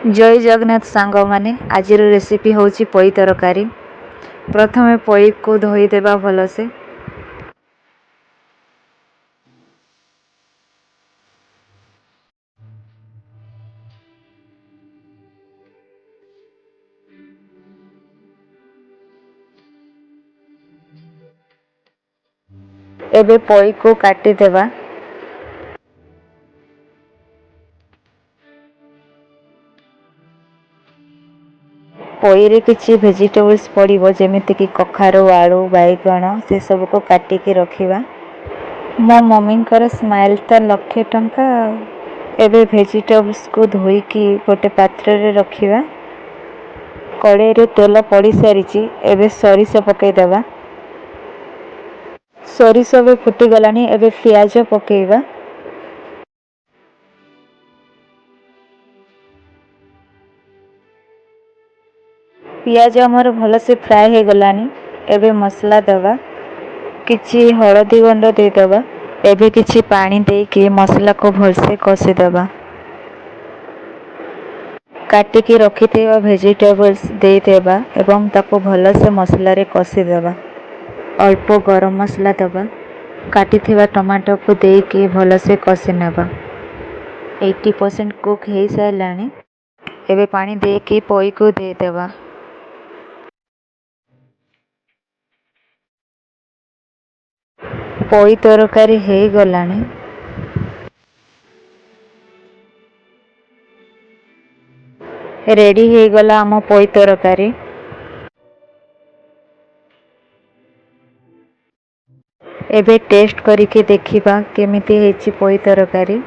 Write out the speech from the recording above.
जय जगन्नाथ सांग माने आज रेसिपी होची पई तरकारी। प्रथमे पई को धोई देबा भलसे। एबे पई को काटी देबा। पई रे किछि वेजिटेबल्स पड़िबो जेमिति कि कखारू आलू बैगण से सब को काटी के रखिबा। मो मम्मी कर स्माइल त लक्षे टंका। एबे वेजिटेबल्स को धोई की गोटे पात्र रे रखिबा। कड़े रे तेल पड़ी सारिची। एबे सरिष पके देबा। सरिष बे फुटी गलानी। एबे प्याज पकेइबा। पियाज हमर भल से फ्राए हो गलानी। एबे मसला दबा। किछि हळदी गुंड दे दबा। एबे किछि पानी दे के मसला को भल से कसी दबा। काटी के रखी थेबा वेजिटेबल्स दे देबा एवं ताको भल से मसला रे कसी देबा। अल्प गरम मसला दबा। काटी थेबा टमाटो को दे के भल से कसी नेबा। 80% कुक हो सारानी। एबे पानी दे के पई को दे देबा। पई तरकारी हो गलानी। रेडी हो गला आम पई तरकारी। एबे टेस्ट करके देखिबा केमिति हेछि पई तरकारी।